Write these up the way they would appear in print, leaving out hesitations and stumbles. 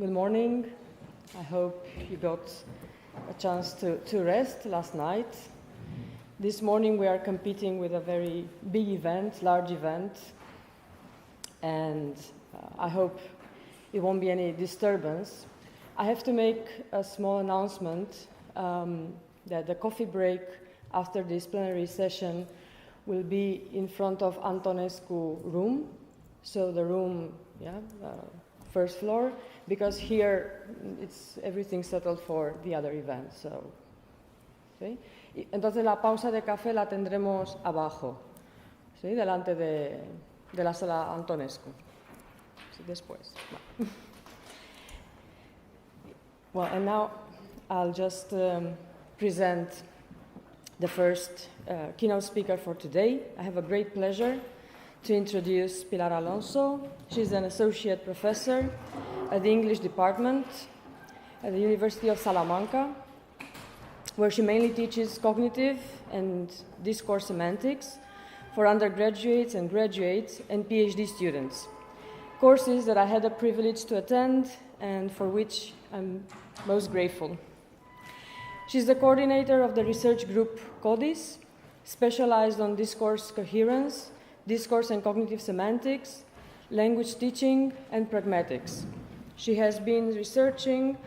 Good morning. I hope you got a chance to rest last night. This morning we are competing with a very big event, large event, and I hope it won't be any disturbance. I have to make a small announcement that the coffee break after this plenary session will be in front of Antonescu room, so the room, first floor, because here it's everything settled for the other event. So, ¿sí? Entonces la pausa de café la tendremos abajo, ¿sí? Delante de la sala Antonescu. Sí, después. Well, and now I'll just present the first keynote speaker for today. I have a great pleasure to introduce Pilar ALONSO. She's an associate professor at the English department at the University of Salamanca, where she mainly teaches cognitive and discourse semantics for undergraduates and graduates and PhD students, courses that I had the privilege to attend and for which I'm most grateful. She's the coordinator of the research group CODIS, specialized on discourse coherence, discourse and cognitive semantics, language teaching, and pragmatics. She has been researching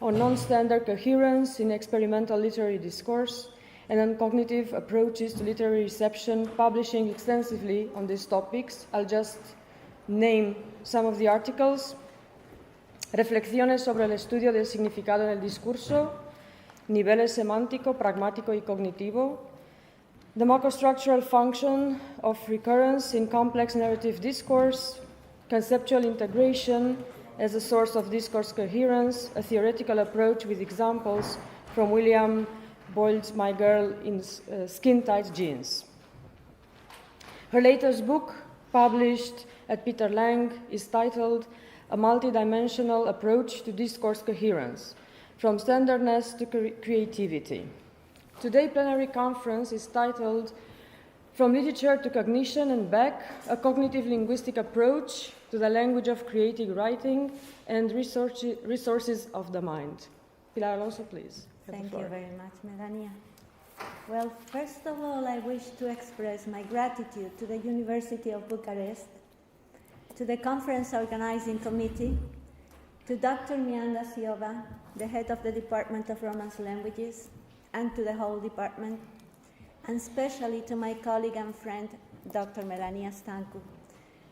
on non-standard coherence in experimental literary discourse and on cognitive approaches to literary reception, publishing extensively on these topics. I'll just name some of the articles. Reflexiones sobre el estudio del significado en el discurso, niveles semántico, pragmático y cognitivo, the macrostructural function of recurrence in complex narrative discourse, conceptual integration as a source of discourse coherence, a theoretical approach with examples from William Boyd's My Girl in Skin-Tight Jeans. Her latest book, published at Peter Lang, is titled A Multidimensional Approach to Discourse Coherence, From Standardness to Creativity. Today's plenary conference is titled From Literature to Cognition and Back, a Cognitive Linguistic Approach to the Language of Creative Writing and Resources of the Mind. Pilar Alonso, please. Thank you very much, Melania. Well, first of all, I wish to express my gratitude to the University of Bucarest, to the conference organizing committee, to Dr. Miranda Silva, the head of the Department of Romance Languages, and to the whole department, and especially to my colleague and friend, Dr. Melania Stancu,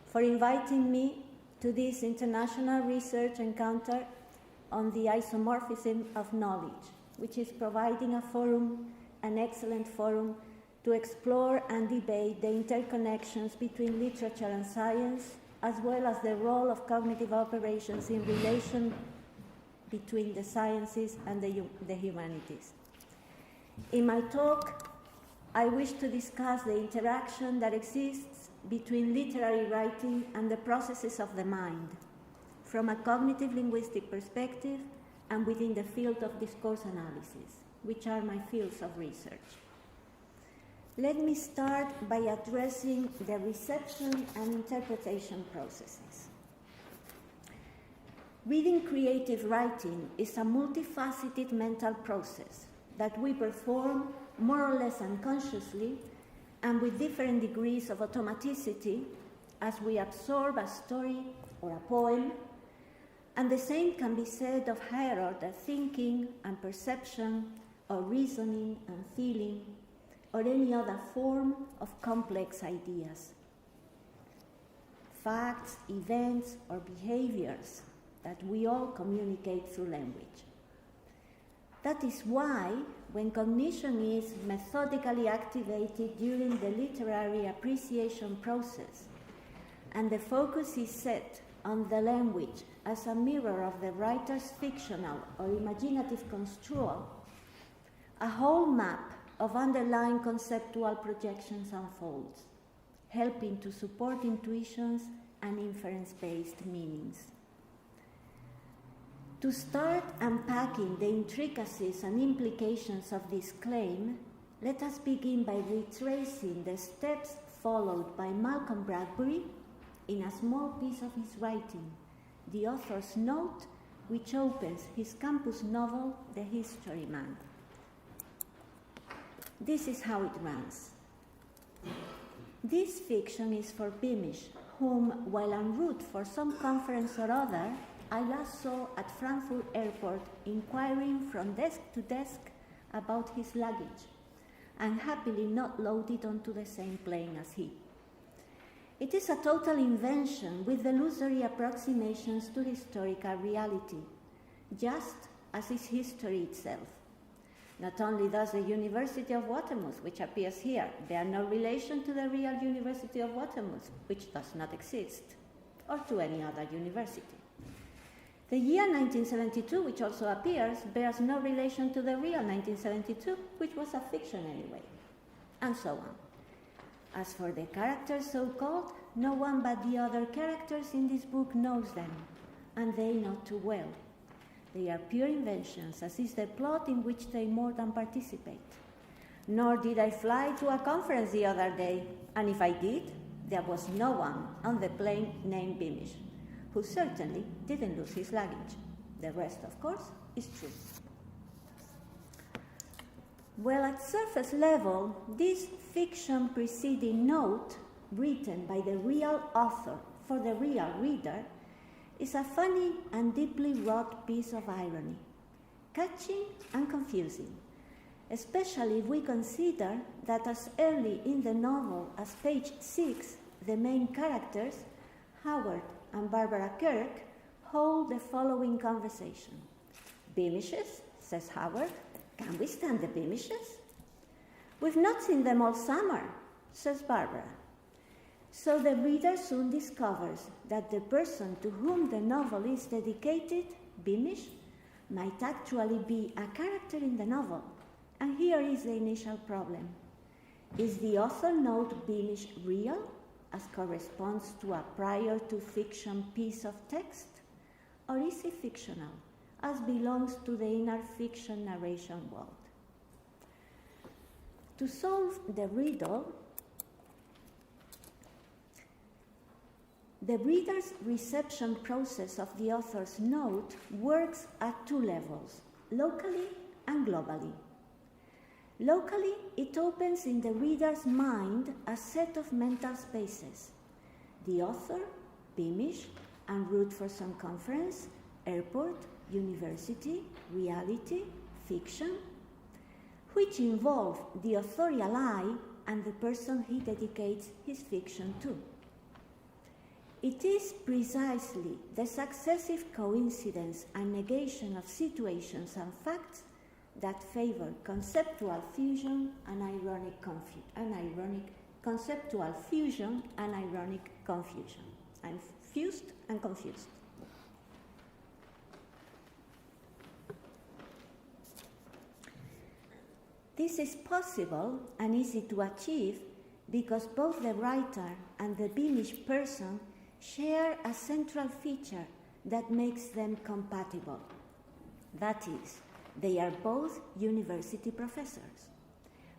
for inviting me to this international research encounter on the isomorphism of knowledge, which is providing a forum, an excellent forum, to explore and debate the interconnections between literature and science, as well as the role of cognitive operations in relation between the sciences and the humanities. In my talk, I wish to discuss the interaction that exists between literary writing and the processes of the mind, from a cognitive linguistic perspective and within the field of discourse analysis, which are my fields of research. Let me start by addressing the reception and interpretation processes. Reading creative writing is a multifaceted mental process that we perform more or less unconsciously and with different degrees of automaticity as we absorb a story or a poem, and the same can be said of higher order thinking and perception, or reasoning and feeling, or any other form of complex ideas. Facts, events, or behaviors that we all communicate through language. That is why, when cognition is methodically activated during the literary appreciation process, and the focus is set on the language as a mirror of the writer's fictional or imaginative construal, a whole map of underlying conceptual projections unfolds, helping to support intuitions and inference-based meanings. To start unpacking the intricacies and implications of this claim, let us begin by retracing the steps followed by Malcolm Bradbury in a small piece of his writing, The Author's Note which opens his campus novel, The History Man. This is how it runs. This fiction is for Beamish, whom, while en route for some conference or other, I last saw at Frankfurt Airport inquiring from desk to desk about his luggage, and happily not loaded onto the same plane as he. It is a total invention with illusory approximations to historical reality, just as is history itself. Not only does the University of Waterloo, which appears here, bear no relation to the real University of Waterloo, which does not exist, or to any other university. The year 1972, which also appears, bears no relation to the real 1972, which was a fiction anyway, and so on. As for the characters so-called, no one but the other characters in this book knows them, and they not too well. They are pure inventions, as is the plot in which they more than participate. Nor did I fly to a conference the other day, and if I did, there was no one on the plane named Beamish, who certainly didn't lose his luggage. The rest, of course, is true. Well, at surface level, this fiction preceding note, written by the real author for the real reader, is a funny and deeply wrought piece of irony, catching and confusing, especially if we consider that as early in the novel as page 6, the main characters, Howard and Barbara Kirk, hold the following conversation. "Beamishes," says Howard. "Can we stand the Beamishes?" "We've not seen them all summer," says Barbara. So the reader soon discovers that the person to whom the novel is dedicated, Beamish, might actually be a character in the novel. And here is the initial problem. Is the author note Beamish real, as corresponds to a prior to fiction piece of text? Or is he fictional, as belongs to the inner fiction narration world? To solve the riddle, the reader's reception process of the author's note works at two levels, locally and globally. Locally, it opens in the reader's mind a set of mental spaces. The author, Beamish, en route for some conference, airport, university, reality, fiction, which involve the authorial I and the person he dedicates his fiction to. It is precisely the successive coincidence and negation of situations and facts that favor conceptual fusion and ironic conceptual fusion and ironic confusion. I'm fused and confused. This is possible and easy to achieve because both the writer and the Beamish person share a central feature that makes them compatible. That is, they are both university professors.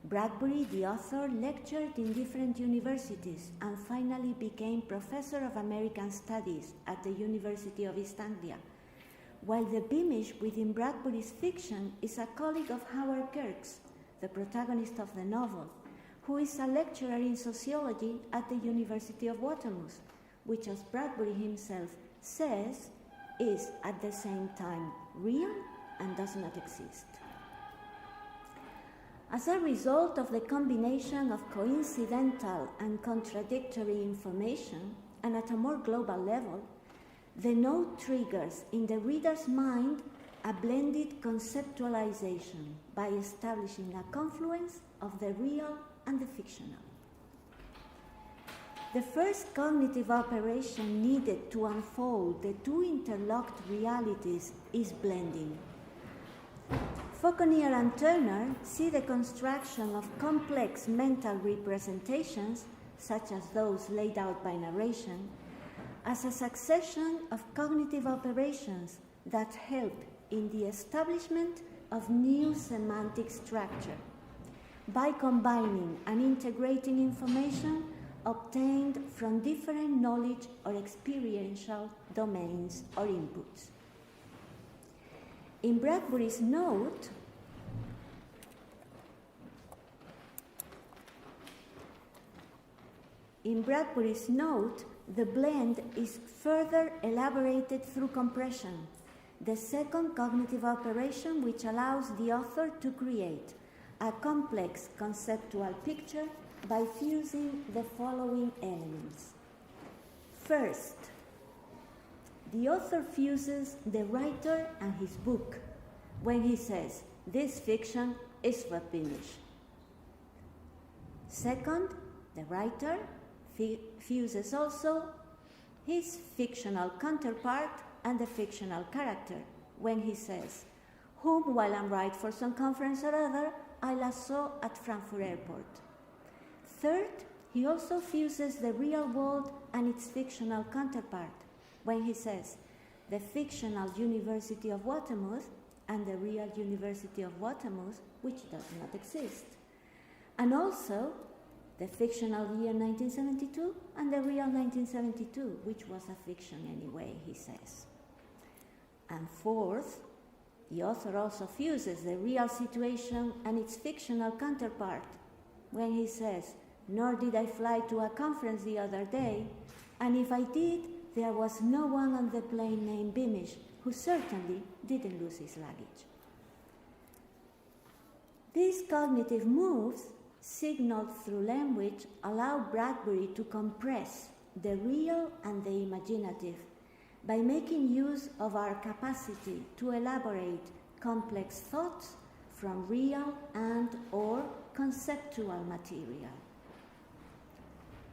Bradbury, the author, lectured in different universities and finally became Professor of American Studies at the University of East Anglia, while the Beamish within Bradbury's fiction is a colleague of Howard Kirk's, the protagonist of the novel, who is a lecturer in sociology at the University of Waterloo, which, as Bradbury himself says, is at the same time real and does not exist. As a result of the combination of coincidental and contradictory information, and at a more global level, the note triggers in the reader's mind a blended conceptualization by establishing a confluence of the real and the fictional. The first cognitive operation needed to unfold the two interlocked realities is blending. Fauconnier and Turner see the construction of complex mental representations, such as those laid out by narration, as a succession of cognitive operations that help in the establishment of new semantic structure by combining and integrating information obtained from different knowledge or experiential domains or inputs. In Bradbury's note, the blend is further elaborated through compression, the second cognitive operation which allows the author to create a complex conceptual picture by fusing the following elements. First, the author fuses the writer and his book when he says, "This fiction is for finish." Second, the writer fuses also his fictional counterpart and the fictional character when he says, "Whom, while I'm right for some conference or other, I last saw at Frankfurt Airport." Third, he also fuses the real world and its fictional counterpart when he says, "The fictional University of Watermouth and the real University of Watermouth, which does not exist." And also, the fictional year 1972 and the real 1972, which was a fiction anyway, he says. And fourth, the author also fuses the real situation and its fictional counterpart when he says, "Nor did I fly to a conference the other day, and if I did, there was no one on the plane named Beamish who certainly didn't lose his luggage." These cognitive moves, signaled through language, allow Bradbury to compress the real and the imaginative by making use of our capacity to elaborate complex thoughts from real and/or conceptual material.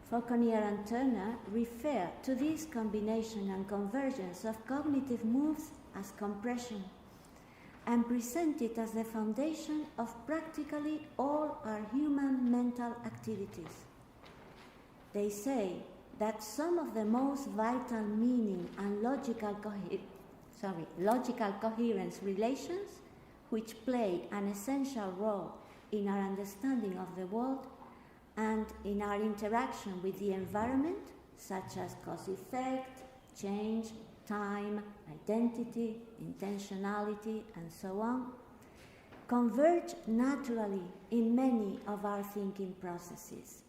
Fauconnier and Turner refer to this combination and convergence of cognitive moves as compression, and present it as the foundation of practically all our human mental activities. They say that some of the most vital meaning and logical coherence relations, which play an essential role in our understanding of the world and in our interaction with the environment, such as cause-effect, change, time, identity, intentionality, and so on, converge naturally in many of our thinking processes.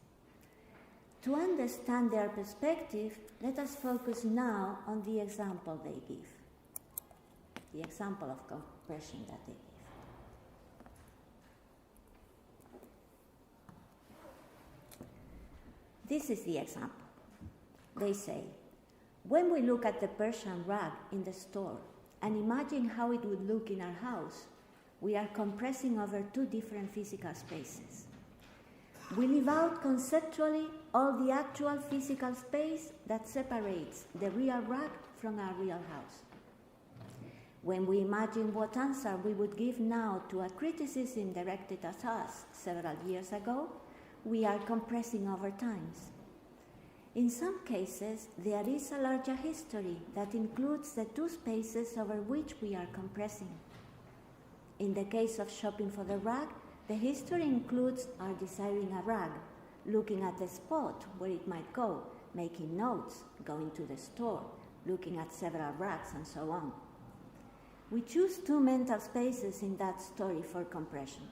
To understand their perspective, let us focus now on the example they give, the example of compression that they give. This is the example. They say, "When we look at the Persian rug in the store and imagine how it would look in our house, we are compressing over two different physical spaces. We leave out conceptually all the actual physical space that separates the real rug from our real house. When we imagine what answer we would give now to a criticism directed at us several years ago, we are compressing over times. In some cases, there is a larger history that includes the two spaces over which we are compressing. In the case of shopping for the rug, the history includes our desiring a rug, looking at the spot where it might go, making notes, going to the store, looking at several rugs, and so on. We choose two mental spaces in that story for compression.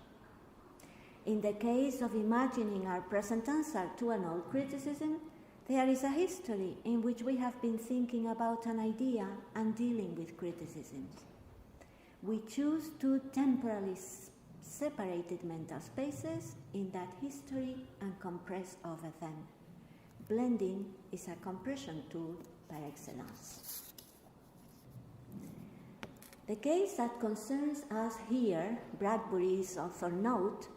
In the case of imagining our present answer to an old criticism, there is a history in which we have been thinking about an idea and dealing with criticisms. We choose two temporally separated mental spaces in that history and compress over them. Blending is a compression tool par excellence. The case that concerns us here, Bradbury's author note,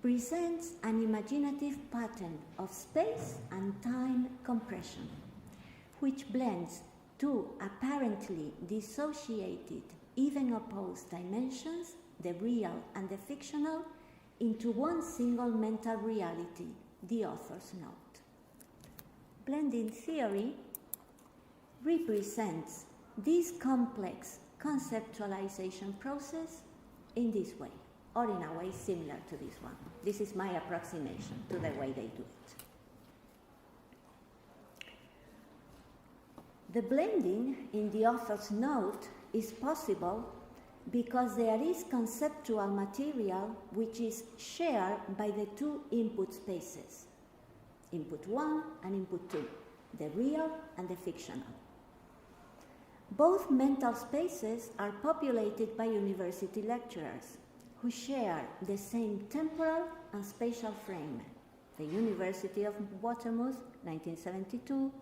presents an imaginative pattern of space and time compression, which blends two apparently dissociated, even opposed dimensions, the real and the fictional, into one single mental reality, the author's note. Blending theory represents this complex conceptualization process in this way, or in a way similar to this one. This is my approximation to the way they do it. The blending in the author's note is possible because there is conceptual material which is shared by the two input spaces, input 1 and input 2, the real and the fictional. Both mental spaces are populated by university lecturers who share the same temporal and spatial frame. The University of Watermouth, 1972,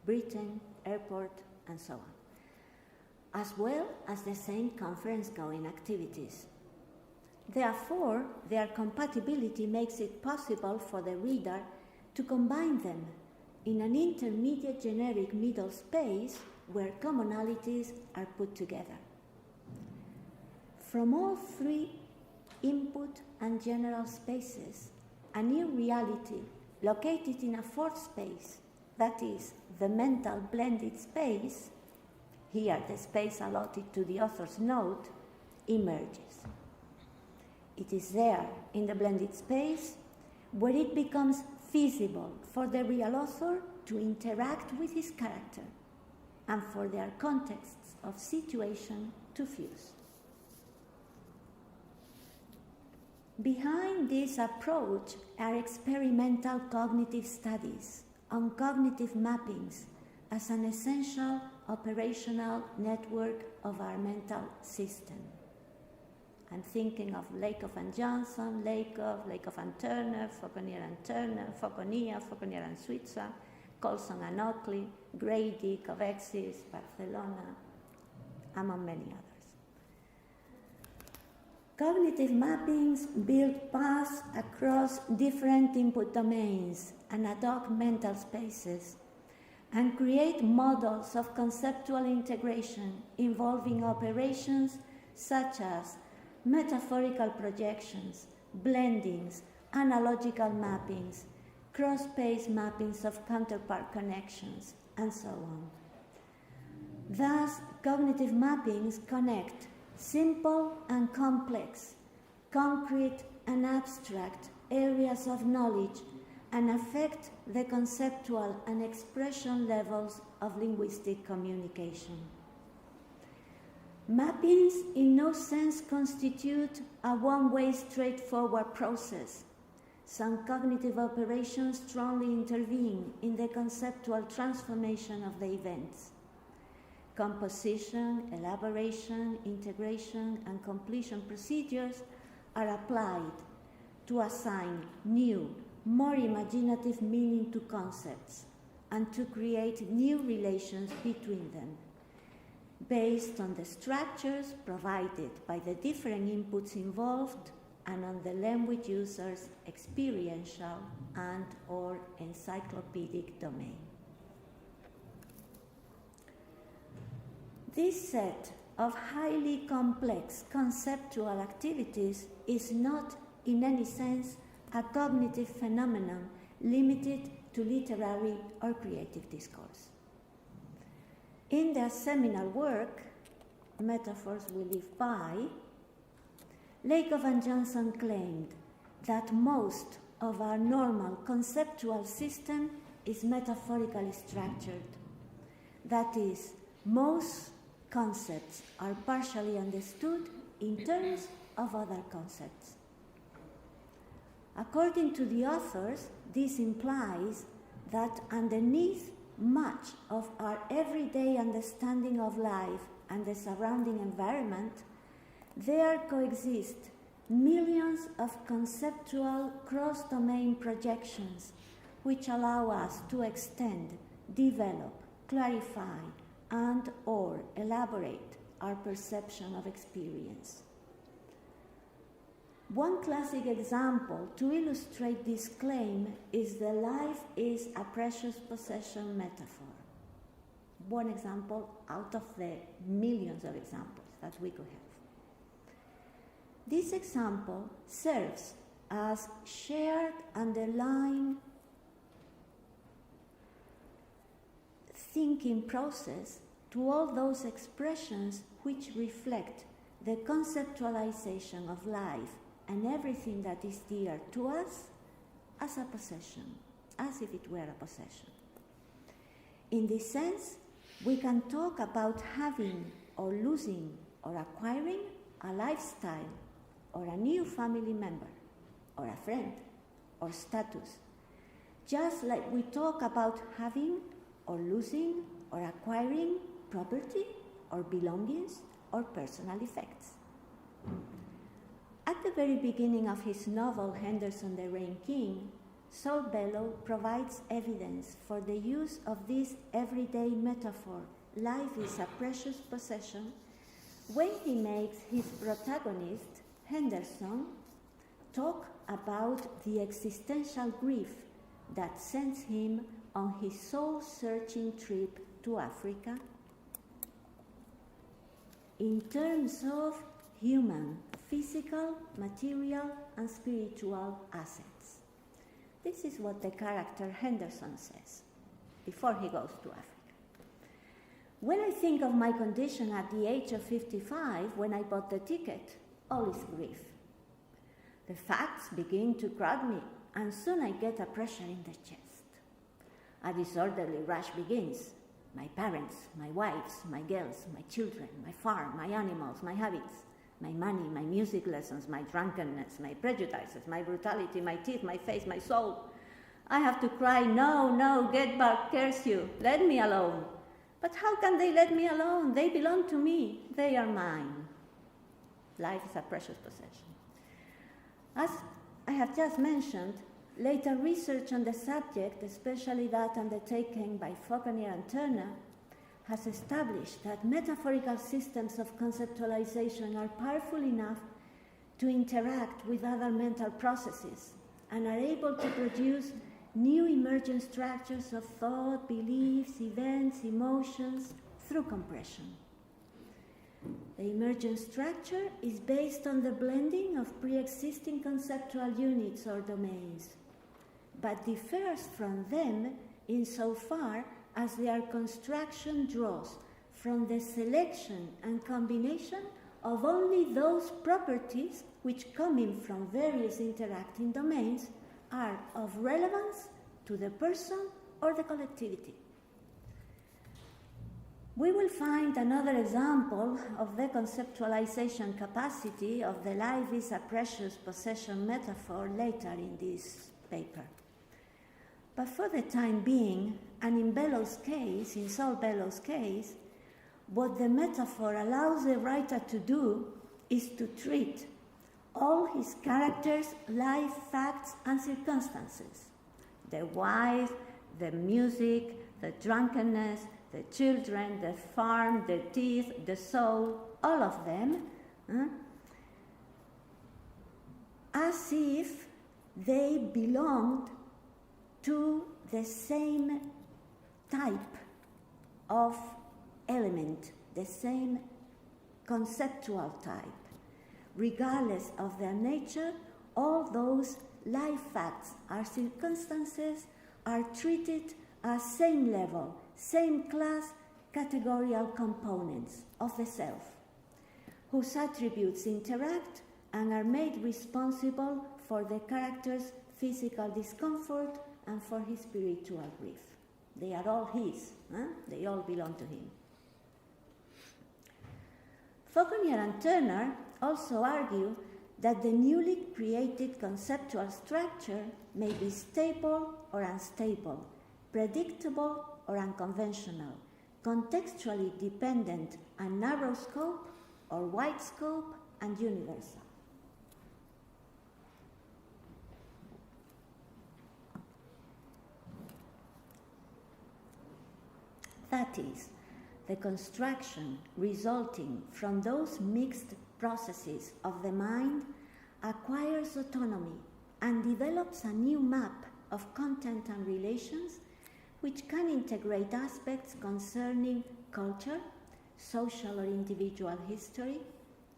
Britain, Airport, and so on, as well as the same conference-going activities. Therefore, their compatibility makes it possible for the reader to combine them in an intermediate generic middle space where commonalities are put together. From all three input and general spaces, a new reality located in a fourth space, that is, the mental blended space, here the space allotted to the author's note, emerges. It is there, in the blended space, where it becomes feasible for the real author to interact with his character and for their contexts of situation to fuse. Behind this approach are experimental cognitive studies on cognitive mappings as an essential operational network of our mental system. I'm thinking of Lakoff and Johnson, Lakoff and Turner, Fauconnier and Turner, Fauconnier and Switzer, Colson and Oakley, Grady, Covexis, Barcelona, among many others. Cognitive mappings build paths across different input domains and ad hoc mental spaces and create models of conceptual integration involving operations such as metaphorical projections, blendings, analogical mappings, cross-space mappings of counterpart connections, and so on. Thus, cognitive mappings connect simple and complex, concrete and abstract areas of knowledge and affect the conceptual and expression levels of linguistic communication. Mappings in no sense constitute a one-way straightforward process. Some cognitive operations strongly intervene in the conceptual transformation of the events. Composition, elaboration, integration, and completion procedures are applied to assign new, more imaginative meaning to concepts and to create new relations between them, based on the structures provided by the different inputs involved and on the language user's experiential and/or encyclopedic domain. This set of highly complex conceptual activities is not, in any sense, a cognitive phenomenon limited to literary or creative discourse. In their seminal work, Metaphors We Live By, Lakoff and Johnson claimed that most of our normal conceptual system is metaphorically structured. That is, most concepts are partially understood in terms of other concepts. According to the authors, this implies that underneath much of our everyday understanding of life and the surrounding environment, there coexist millions of conceptual cross-domain projections which allow us to extend, develop, clarify, and/or elaborate our perception of experience. One classic example to illustrate this claim is the life is a precious possession metaphor. One example out of the millions of examples that we could have. This example serves as shared underlying thinking process to all those expressions which reflect the conceptualization of life and everything that is dear to us as a possession, as if it were a possession. In this sense, we can talk about having or losing or acquiring a lifestyle, or a new family member, or a friend, or status. Just like we talk about having, or losing, or acquiring property, or belongings, or personal effects. At the very beginning of his novel Henderson the Rain King, Saul Bellow provides evidence for the use of this everyday metaphor, life is a precious possession, when he makes his protagonist, Henderson, talk about the existential grief that sends him on his soul-searching trip to Africa in terms of human, physical, material, and spiritual assets. This is what the character Henderson says before he goes to Africa. When I think of my condition at the age of 55, when I bought the ticket, all is grief. The facts begin to crowd me, and soon I get a pressure in the chest. A disorderly rush begins. My parents, my wives, my girls, my children, my farm, my animals, my habits, my money, my music lessons, my drunkenness, my prejudices, my brutality, my teeth, my face, my soul. I have to cry, no, no, get back, curse you, let me alone. But how can they let me alone? They belong to me, they are mine. Life is a precious possession. As I have just mentioned, later research on the subject, especially that undertaken by Fauconnier and Turner, has established that metaphorical systems of conceptualization are powerful enough to interact with other mental processes and are able to produce new emergent structures of thought, beliefs, events, emotions through compression. The emergent structure is based on the blending of pre-existing conceptual units or domains, but differs from them insofar as their construction draws from the selection and combination of only those properties which, coming from various interacting domains, are of relevance to the person or the collectivity. We will find another example of the conceptualization capacity of the life is a precious possession metaphor later in this paper. But for the time being, and in Bellow's case, in Saul Bellow's case, what the metaphor allows the writer to do is to treat all his characters' life facts and circumstances. The wife, the music, the drunkenness, the children, the farm, the teeth, the soul, all of them, as if they belonged to the same type of element, the same conceptual type. Regardless of their nature, all those life facts or circumstances are treated as same level, same class, categorical components of the self, whose attributes interact and are made responsible for the character's physical discomfort and for his spiritual grief. They are all his, they all belong to him. Fauconnier and Turner also argue that the newly created conceptual structure may be stable or unstable, predictable or unconventional, contextually dependent and narrow scope or wide scope and universal. That is, the construction resulting from those mixed processes of the mind acquires autonomy and develops a new map of content and relations which can integrate aspects concerning culture, social or individual history,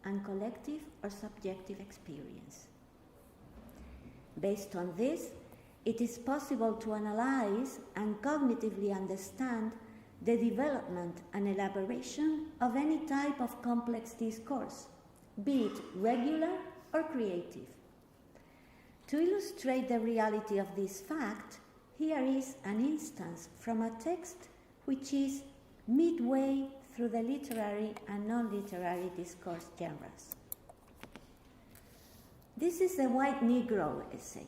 and collective or subjective experience. Based on this, it is possible to analyze and cognitively understand the development and elaboration of any type of complex discourse, be it regular or creative. To illustrate the reality of this fact, here is an instance from a text which is midway through the literary and non-literary discourse genres. This is the White Negro essay,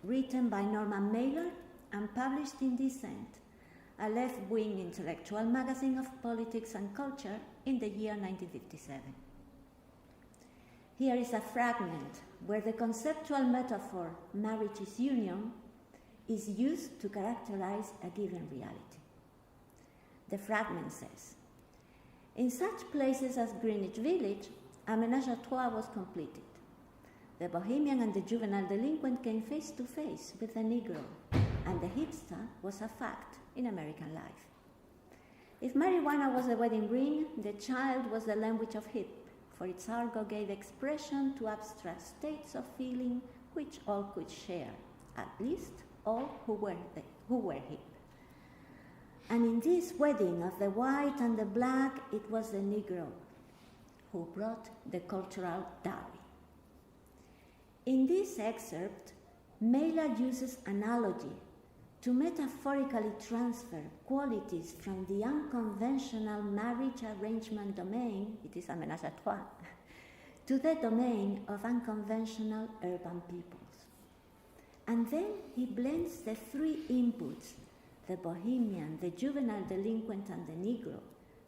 written by Norman Mailer and published in Dissent, a left-wing intellectual magazine of politics and culture, in the year 1957. Here is a fragment where the conceptual metaphor, marriage is union, is used to characterize a given reality. The fragment says, in such places as Greenwich Village, a ménage à trois was completed. The bohemian and the juvenile delinquent came face to face with the Negro, and the hipster was a fact in American life. If marijuana was the wedding ring, the child was the language of hip, for its argot gave expression to abstract states of feeling which all could share, at least all who were hip. And in this wedding of the white and the black, it was the Negro who brought the cultural dowry. In this excerpt, Mailer uses analogy to metaphorically transfer qualities from the unconventional marriage arrangement domain, it is a ménage à trois, to the domain of unconventional urban peoples. And then he blends the three inputs, the bohemian, the juvenile delinquent, and the Negro,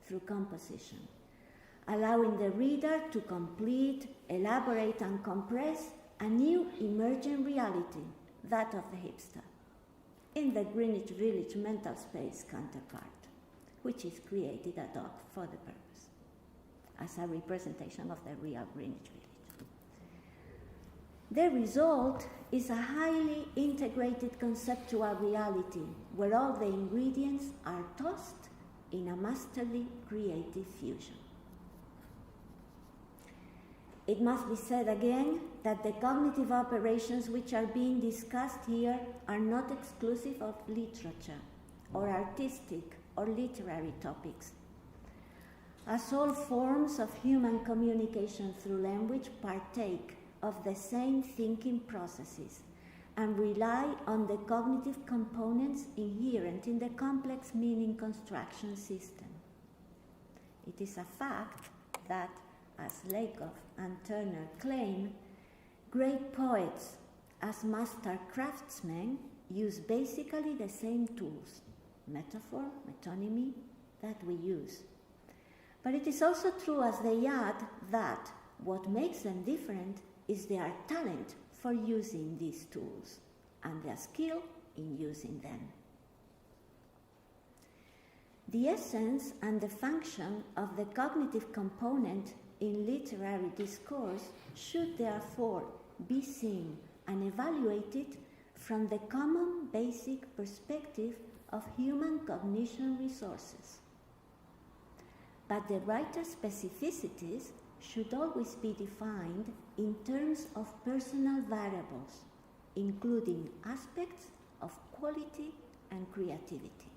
through composition, allowing the reader to complete, elaborate, and compress a new emergent reality, that of the hipster, in the Greenwich Village mental space counterpart, which is created ad hoc for the purpose, as a representation of the real Greenwich Village. The result is a highly integrated conceptual reality where all the ingredients are tossed in a masterly creative fusion. It must be said again that the cognitive operations which are being discussed here are not exclusive of literature or artistic or literary topics, as all forms of human communication through language partake of the same thinking processes and rely on the cognitive components inherent in the complex meaning construction system. It is a fact that, as Lakoff and Turner claim, great poets as master craftsmen use basically the same tools, metaphor, metonymy, that we use. But it is also true, as they add, that what makes them different is their talent for using these tools and their skill in using them. The essence and the function of the cognitive component in literary discourse should therefore be seen and evaluated from the common basic perspective of human cognition resources. But the writer's specificities should always be defined in terms of personal variables, including aspects of quality and creativity.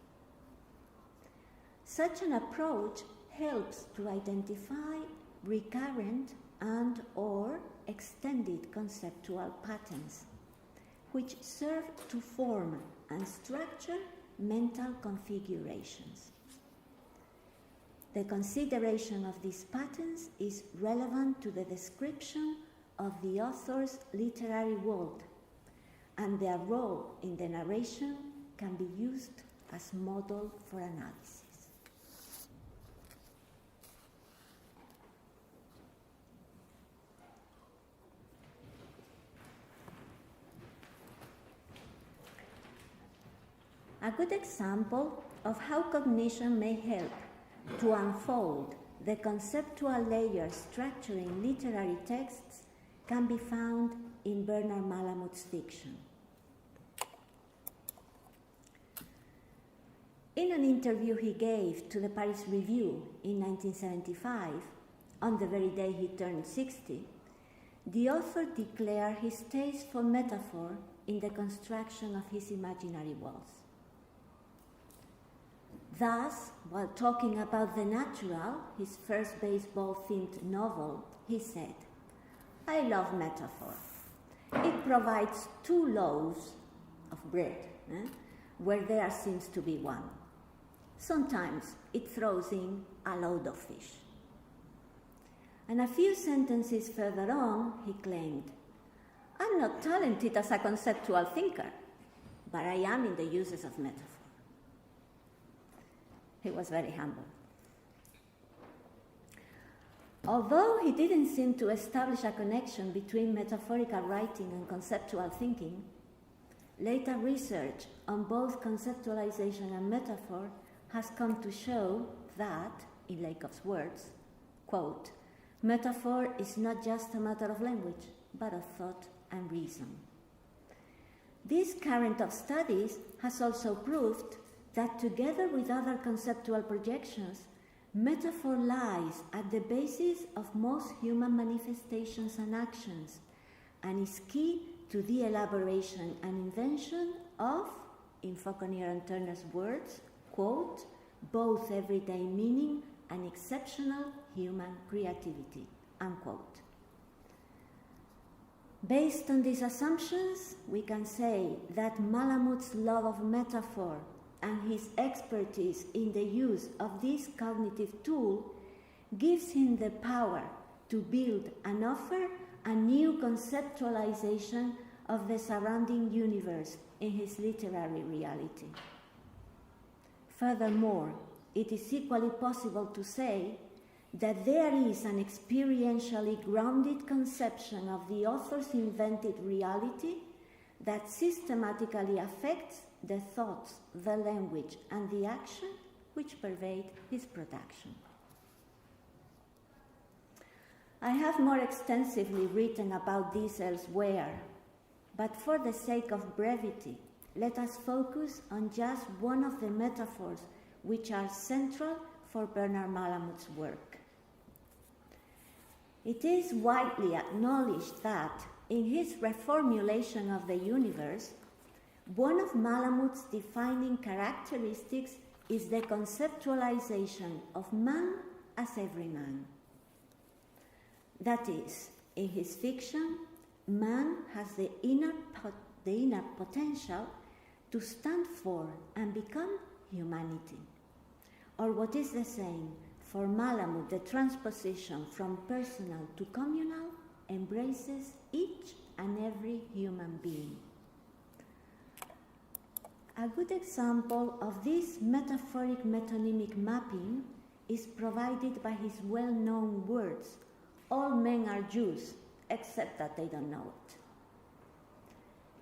Such an approach helps to identify recurrent and/or extended conceptual patterns, which serve to form and structure mental configurations. The consideration of these patterns is relevant to the description of the author's literary world, and their role in the narration can be used as model for analysis. A good example of how cognition may help to unfold the conceptual layers structuring literary texts can be found in Bernard Malamud's fiction. In an interview he gave to the Paris Review in 1975, on the very day he turned 60, the author declared his taste for metaphor in the construction of his imaginary worlds. Thus, while talking about The Natural, his first baseball-themed novel, he said, "I love metaphor. It provides two loaves of bread, where there seems to be one. Sometimes it throws in a load of fish. And a few sentences further on, he claimed, I'm not talented as a conceptual thinker, but I am in the uses of metaphor. He was very humble. Although he didn't seem to establish a connection between metaphorical writing and conceptual thinking, later research on both conceptualization and metaphor has come to show that, in Lakoff's words, quote, metaphor is not just a matter of language, but of thought and reason. This current of studies has also proved that together with other conceptual projections, metaphor lies at the basis of most human manifestations and actions, and is key to the elaboration and invention of, in Fauconnier and Turner's words, quote, both everyday meaning and exceptional human creativity, unquote. Based on these assumptions, we can say that Malamud's love of metaphor and his expertise in the use of this cognitive tool gives him the power to build and offer a new conceptualization of the surrounding universe in his literary reality. Furthermore, it is equally possible to say that there is an experientially grounded conception of the author's invented reality that systematically affects the thoughts, the language, and the action which pervade his production. I have more extensively written about this elsewhere, but for the sake of brevity, let us focus on just one of the metaphors which are central for Bernard Malamud's work. It is widely acknowledged that, in his reformulation of the universe, one of Malamud's defining characteristics is the conceptualization of man as every man. That is, in his fiction, man has the inner potential to stand for and become humanity. Or what is the same, for Malamud, the transposition from personal to communal embraces each and every human being. A good example of this metaphoric metonymic mapping is provided by his well-known words, all men are Jews, except that they don't know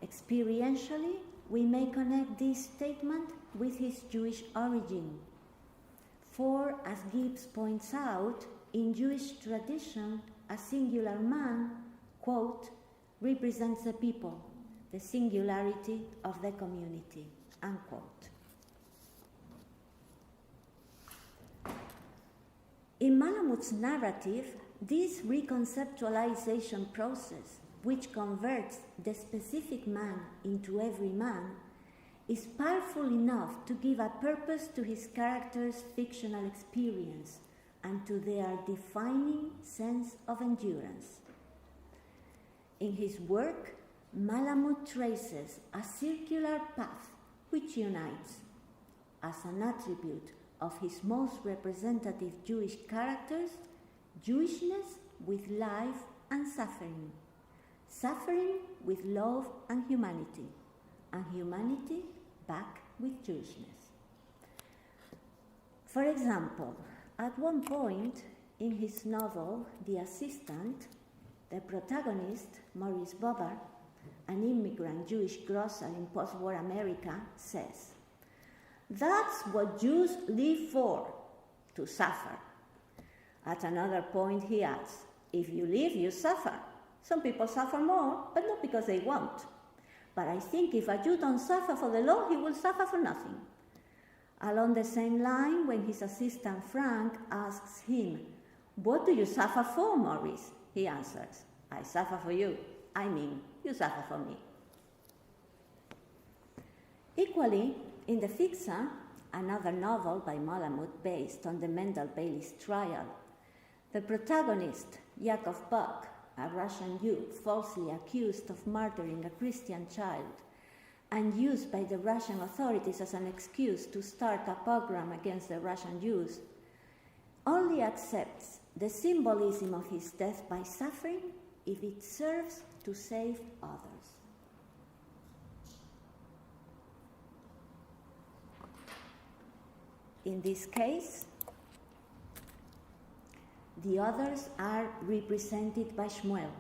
it. Experientially, we may connect this statement with his Jewish origin. For, as Gibbs points out, in Jewish tradition, a singular man, quote, represents the people, the singularity of the community, unquote. In Malamud's narrative, this reconceptualization process, which converts the specific man into every man, is powerful enough to give a purpose to his characters' fictional experience and to their defining sense of endurance. In his work, Malamud traces a circular path which unites, as an attribute of his most representative Jewish characters, Jewishness with life and suffering, suffering with love and humanity humanity back with Jewishness. For example, at one point in his novel, The Assistant, the protagonist, Maurice Bober, an immigrant Jewish grocer in post-war America, says, "That's what Jews live for, to suffer." At another point, he adds, "If you live, you suffer. Some people suffer more, but not because they want. But I think if a Jew don't suffer for the law, he will suffer for nothing." Along the same line, when his assistant Frank asks him, "What do you suffer for, Maurice?" he answers, "I suffer for you. I mean, you suffer for me." Equally, in The Fixer, another novel by Malamud based on the Mendel Bailey's trial, the protagonist, Yakov Buck, a Russian youth falsely accused of murdering a Christian child and used by the Russian authorities as an excuse to start a pogrom against the Russian Jews, only accepts the symbolism of his death by suffering if it serves to save others. In this case, the others are represented by Shmuel,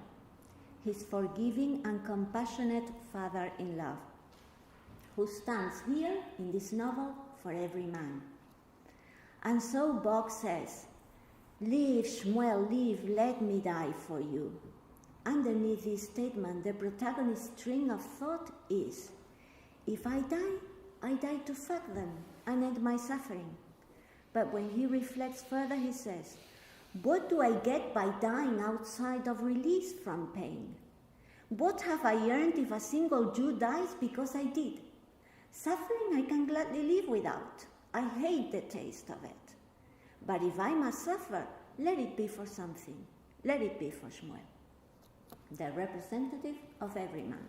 his forgiving and compassionate father-in-law, who stands here in this novel for every man. And so Bog says, "Live, Shmuel, live, let me die for you." Underneath this statement, the protagonist's string of thought is, if I die to fuck them and end my suffering. But when he reflects further, he says, what do I get by dying outside of release from pain? What have I earned if a single Jew dies because I did? Suffering I can gladly live without. I hate the taste of it. But if I must suffer, let it be for something. Let it be for Shmuel, the representative of every man.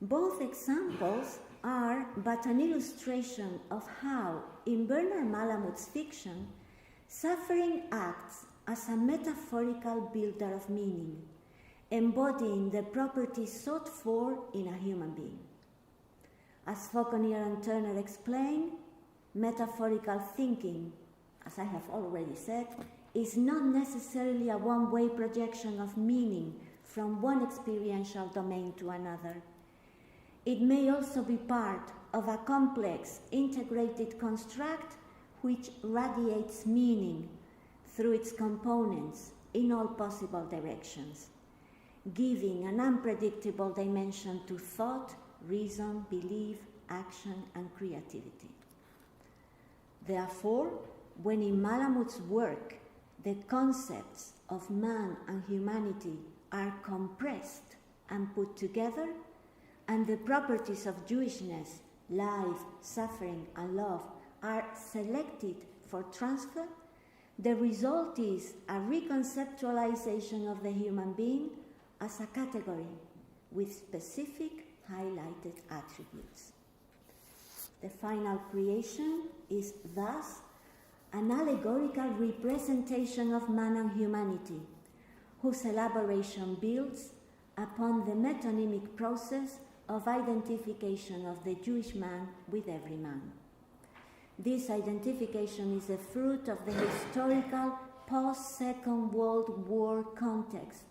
Both examples are but an illustration of how, in Bernard Malamud's fiction, suffering acts as a metaphorical builder of meaning, embodying the properties sought for in a human being. As Fauconnier and Turner explain, metaphorical thinking, as I have already said, is not necessarily a one-way projection of meaning from one experiential domain to another. It may also be part of a complex, integrated construct which radiates meaning through its components in all possible directions, giving an unpredictable dimension to thought, reason, belief, action, and creativity. Therefore, when in Malamud's work the concepts of man and humanity are compressed and put together, and the properties of Jewishness, life, suffering, and love are selected for transfer, the result is a reconceptualization of the human being as a category with specific highlighted attributes. The final creation is thus an allegorical representation of man and humanity, whose elaboration builds upon the metonymic process of identification of the Jewish man with every man. This identification is a fruit of the historical post-Second World War context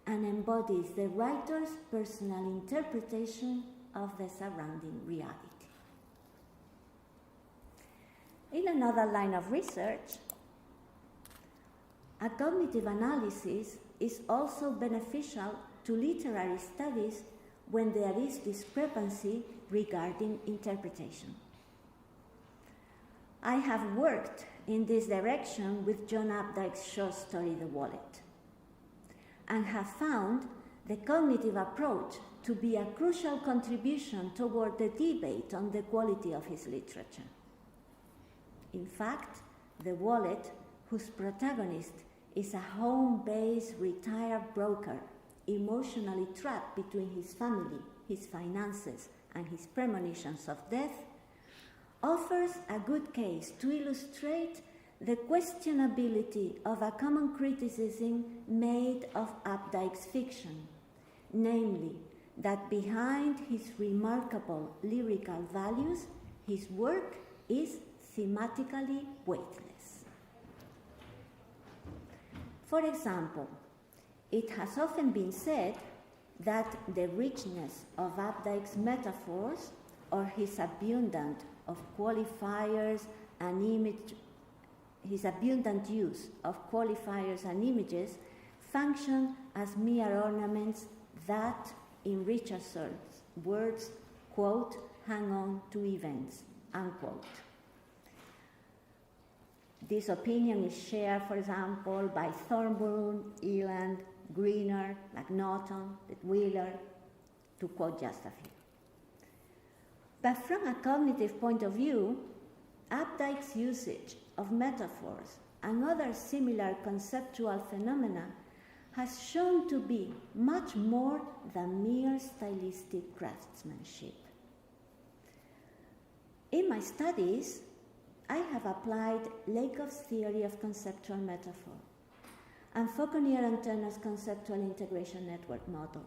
and embodies the writer's personal interpretation of the surrounding reality. In another line of research, a cognitive analysis is also beneficial to literary studies when there is discrepancy regarding interpretation. I have worked in this direction with John Updike's short story, The Wallet, and have found the cognitive approach to be a crucial contribution toward the debate on the quality of his literature. In fact, The Wallet, whose protagonist is a home-based retired broker, emotionally trapped between his family, his finances, and his premonitions of death, offers a good case to illustrate the questionability of a common criticism made of Updike's fiction, namely that behind his remarkable lyrical values, his work is thematically weightless. For example, it has often been said that the richness of Updike's metaphors, or his abundant of qualifiers and his abundant use of qualifiers and images, function as mere ornaments that, in Richardson's words, quote, hang on to events, unquote. This opinion is shared, for example, by Thornburn, Eland, Greener, McNaughton, Wheeler, to quote just a few. But from a cognitive point of view, Updike's usage of metaphors and other similar conceptual phenomena has shown to be much more than mere stylistic craftsmanship. In my studies, I have applied Lakoff's theory of conceptual metaphor and Fauconnier and Turner's conceptual integration network model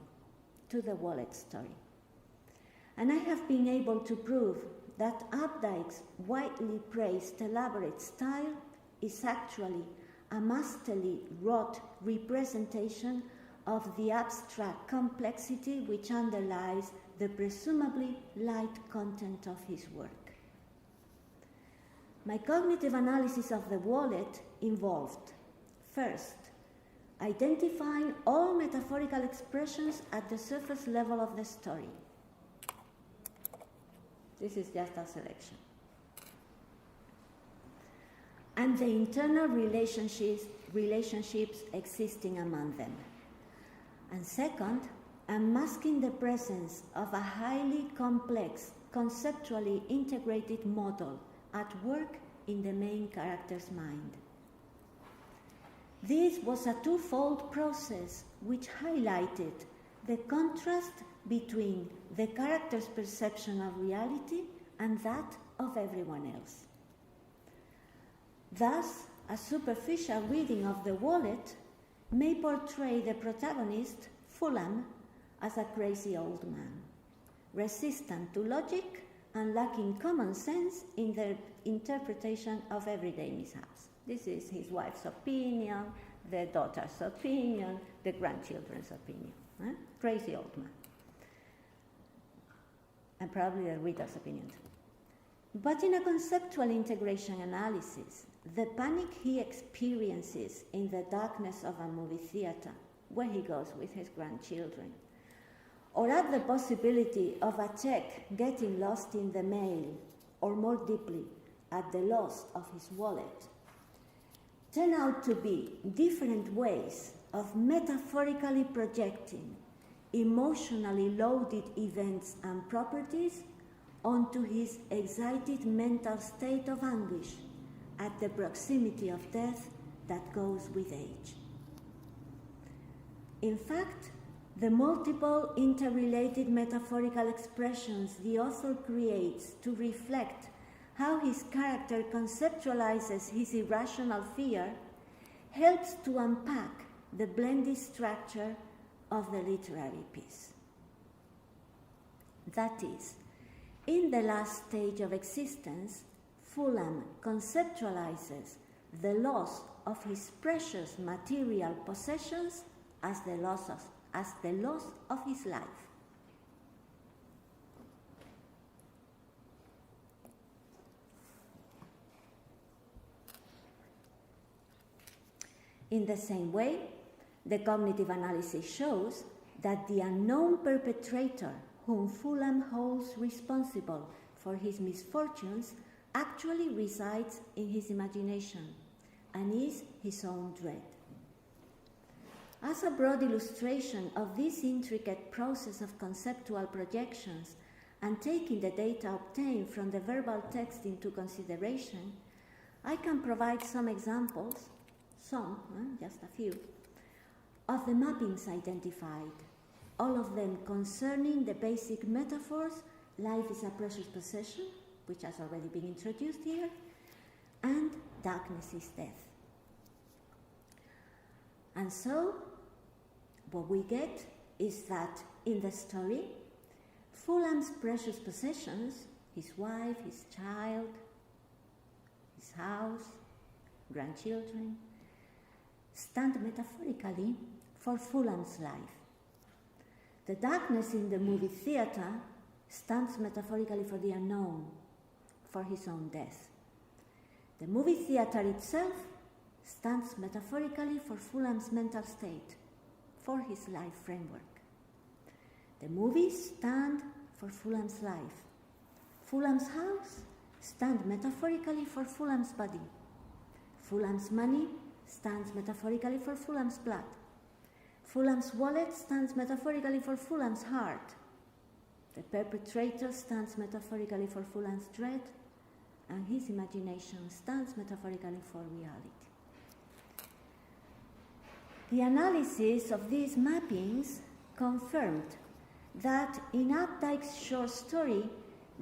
to the wallet story. And I have been able to prove that Updike's widely praised elaborate style is actually a masterly wrought representation of the abstract complexity which underlies the presumably light content of his work. My cognitive analysis of the wallet involved, first, identifying all metaphorical expressions at the surface level of the story. This is just a selection. And the internal relationships existing among them. And second, unmasking the presence of a highly complex, conceptually integrated model at work in the main character's mind. This was a twofold process which highlighted the contrast between the character's perception of reality and that of everyone else. Thus, a superficial reading of the wallet may portray the protagonist, Fulham, as a crazy old man, resistant to logic and lacking common sense in their interpretation of everyday mishaps. This is his wife's opinion, the daughter's opinion, the grandchildren's opinion. Crazy old man. And probably the reader's opinion too. But in a conceptual integration analysis, the panic he experiences in the darkness of a movie theater, where he goes with his grandchildren, or at the possibility of a check getting lost in the mail, or more deeply, at the loss of his wallet, turn out to be different ways of metaphorically projecting emotionally loaded events and properties onto his excited mental state of anguish at the proximity of death that goes with age. In fact, the multiple interrelated metaphorical expressions the author creates to reflect how his character conceptualizes his irrational fear helps to unpack the blended structure of the literary piece. That is, in the last stage of existence, Fulham conceptualizes the loss of his precious material possessions as the loss of his life. In the same way, the cognitive analysis shows that the unknown perpetrator whom Fulham holds responsible for his misfortunes actually resides in his imagination and is his own dread. As a broad illustration of this intricate process of conceptual projections and taking the data obtained from the verbal text into consideration, I can provide some examples, just a few, of the mappings identified, all of them concerning the basic metaphors, life is a precious possession, which has already been introduced here, and darkness is death. And so, what we get is that in the story, Fulham's precious possessions, his wife, his child, his house, grandchildren, stand metaphorically for Fulham's life. The darkness in the movie theater stands metaphorically for the unknown, for his own death. The movie theater itself stands metaphorically for Fulham's mental state, for his life framework. The movies stand for Fulham's life. Fulham's house stands metaphorically for Fulham's body. Fulham's money stands metaphorically for Fulham's blood. Fulham's wallet stands metaphorically for Fulham's heart. The perpetrator stands metaphorically for Fulham's dread, and his imagination stands metaphorically for reality. The analysis of these mappings confirmed that in Updike's short story,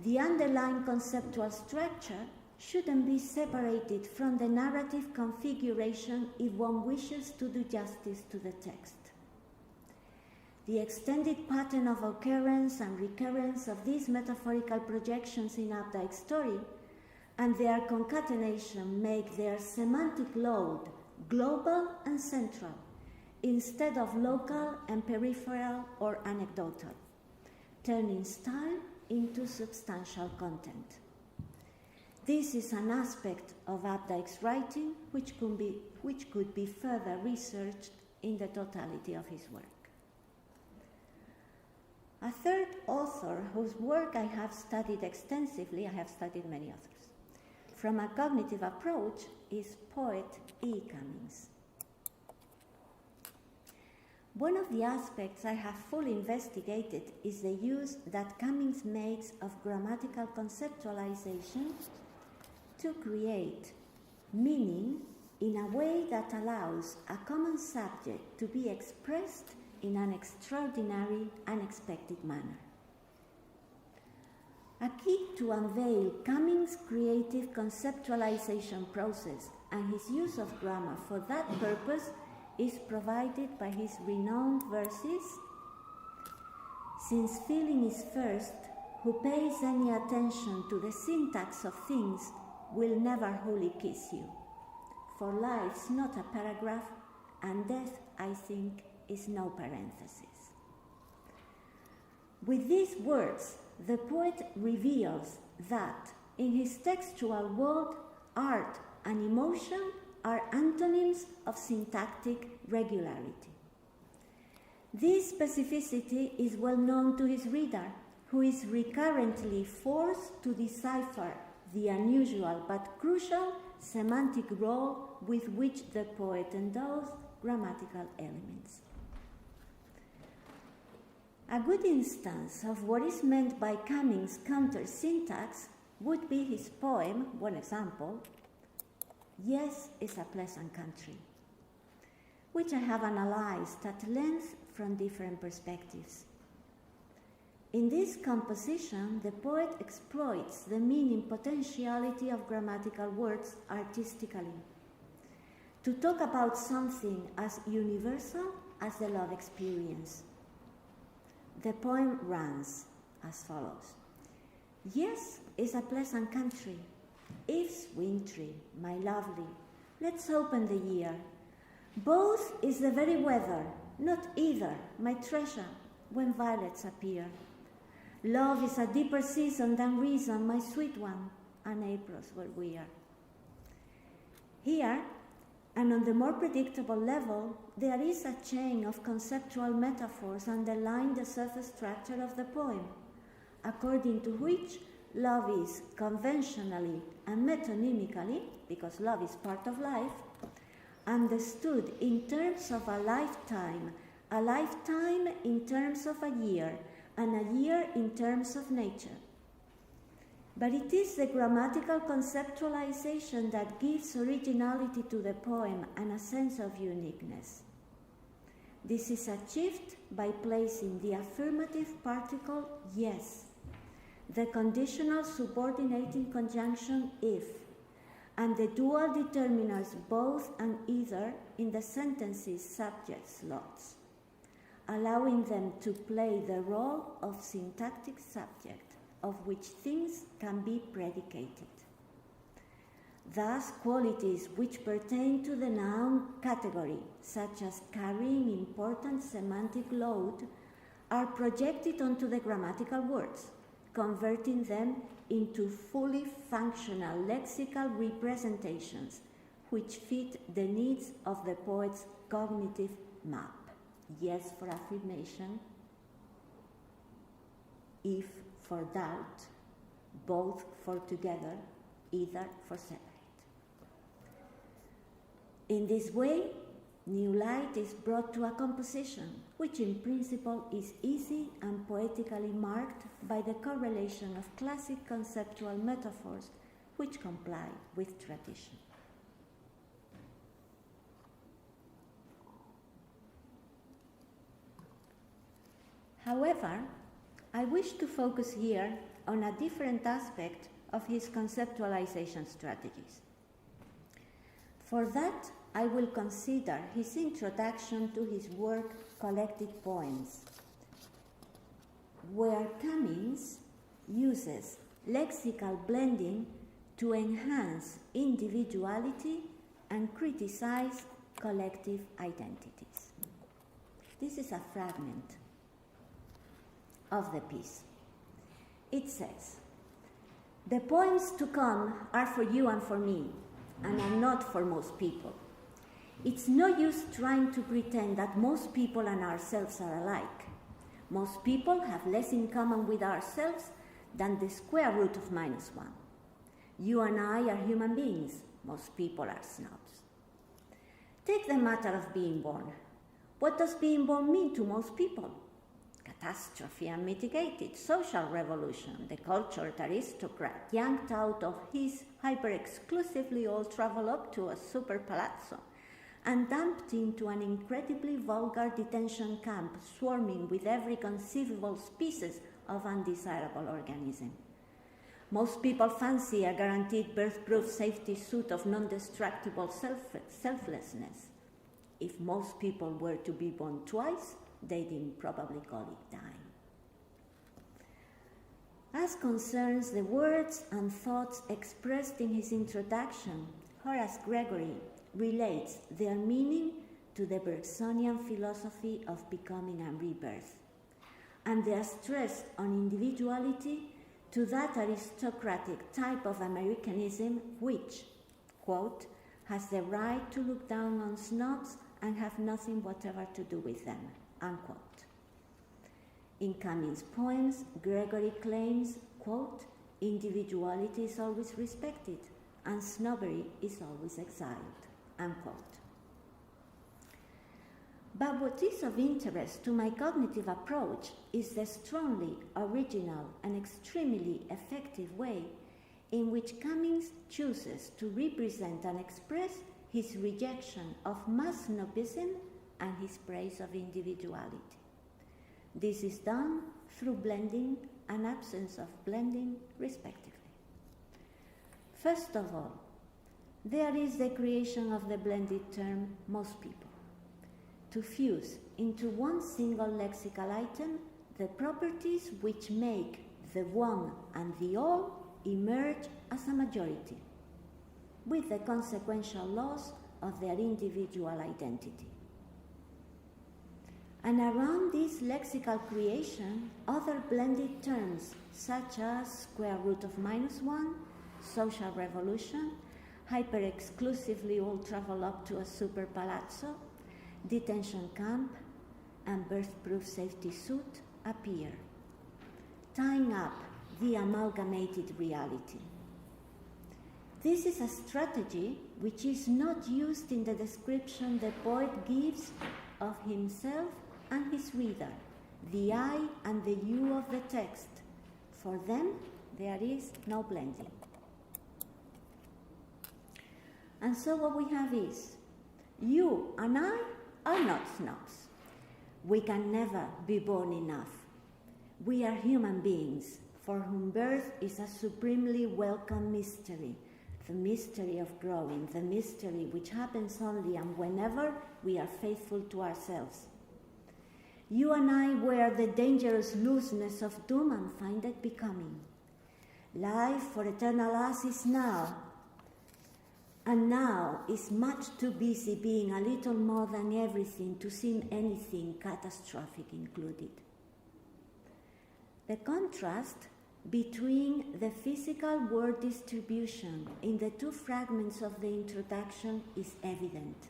the underlying conceptual structure shouldn't be separated from the narrative configuration if one wishes to do justice to the text. The extended pattern of occurrence and recurrence of these metaphorical projections in Updike's story and their concatenation make their semantic load global and central, instead of local and peripheral or anecdotal, turning style into substantial content. This is an aspect of Updike's writing which could be further researched in the totality of his work. A third author whose work I have studied extensively, I have studied many others, from a cognitive approach is poet E. Cummings. One of the aspects I have fully investigated is the use that Cummings makes of grammatical conceptualization to create meaning in a way that allows a common subject to be expressed in an extraordinary, unexpected manner. A key to unveil Cummings' creative conceptualization process and his use of grammar for that purpose is provided by his renowned verses, "Since feeling is first, who pays any attention to the syntax of things will never wholly kiss you. For life's not a paragraph, and death, I think, is no parenthesis." With these words, the poet reveals that in his textual world, art and emotion are antonyms of syntactic regularity. This specificity is well known to his reader, who is recurrently forced to decipher the unusual but crucial semantic role with which the poet endows grammatical elements. A good instance of what is meant by Cummings' counter-syntax would be his poem, one example, "Yes is a Pleasant Country," which I have analyzed at length from different perspectives. In this composition, the poet exploits the meaning potentiality of grammatical words artistically, to talk about something as universal as the love experience. The poem runs as follows. "Yes is a pleasant country. If's wintry, my lovely. Let's open the year. Both is the very weather, not either, my treasure, when violets appear. Love is a deeper season than reason, my sweet one, and April's where we are." Here, and on the more predictable level, there is a chain of conceptual metaphors underlying the surface structure of the poem, according to which love is conventionally and metonymically, because love is part of life, understood in terms of a lifetime in terms of a year, and a year in terms of nature. But it is the grammatical conceptualization that gives originality to the poem and a sense of uniqueness. This is achieved by placing the affirmative particle yes, the conditional subordinating conjunction if, and the dual determiners both and either in the sentence's subject slots, allowing them to play the role of syntactic subject, of which things can be predicated. Thus, qualities which pertain to the noun category, such as carrying important semantic load, are projected onto the grammatical words, converting them into fully functional lexical representations which fit the needs of the poet's cognitive map. Yes for affirmation, if for doubt, both for together, either for separate. In this way, new light is brought to a composition, which in principle is easy and poetically marked by the correlation of classic conceptual metaphors which comply with tradition. However, I wish to focus here on a different aspect of his conceptualization strategies. For that, I will consider his introduction to his work Collected Poems, where Cummings uses lexical blending to enhance individuality and criticize collective identities. This is a fragment of the piece. It says, "The poems to come are for you and for me, and are not for most people. It's no use trying to pretend that most people and ourselves are alike. Most people have less in common with ourselves than the square root of -1. You and I are human beings. Most people are snobs. Take the matter of being born. What does being born mean to most people? Catastrophe unmitigated, social revolution, the cultured aristocrat yanked out of his hyper-exclusively ultra-voluptuous super palazzo and dumped into an incredibly vulgar detention camp swarming with every conceivable species of undesirable organism. Most people fancy a guaranteed birth-proof safety suit of non-destructible selflessness. If most people were to be born twice, they'd probably call it dying." As concerns the words and thoughts expressed in his introduction, Horace Gregory relates their meaning to the Bergsonian philosophy of becoming and rebirth, and their stress on individuality to that aristocratic type of Americanism which, quote, "has the right to look down on snobs and have nothing whatever to do with them," unquote. In Cummings' poems, Gregory claims, quote, "individuality is always respected and snobbery is always exiled," unquote. But what is of interest to my cognitive approach is the strongly original and extremely effective way in which Cummings chooses to represent and express his rejection of mass snobism and his praise of individuality. This is done through blending and absence of blending, respectively. First of all, there is the creation of the blended term most people, to fuse into one single lexical item the properties which make the one and the all emerge as a majority, with the consequential loss of their individual identity. And around this lexical creation, other blended terms such as square root of -1, social revolution, hyper-exclusively ultra-voluptuous super palazzo, detention camp, and birth-proof safety suit appear, tying up the amalgamated reality. This is a strategy which is not used in the description the poet gives of himself and his reader, the I and the you of the text. For them, there is no blending. And so what we have is, you and I are not snobs. We can never be born enough. We are human beings for whom birth is a supremely welcome mystery, the mystery of growing, the mystery which happens only and whenever we are faithful to ourselves. You and I wear the dangerous looseness of doom and find it becoming. Life for eternal us is now, and now is much too busy being a little more than everything to seem anything catastrophic included. The contrast between the physical word distribution in the two fragments of the introduction is evident.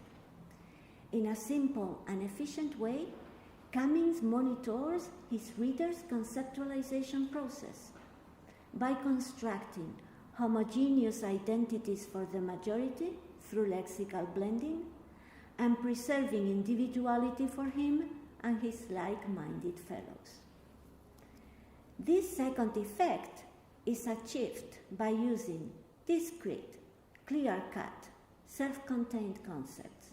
In a simple and efficient way, Cummings monitors his reader's conceptualization process by constructing homogeneous identities for the majority through lexical blending and preserving individuality for him and his like-minded fellows. This second effect is achieved by using discrete, clear-cut, self-contained concepts,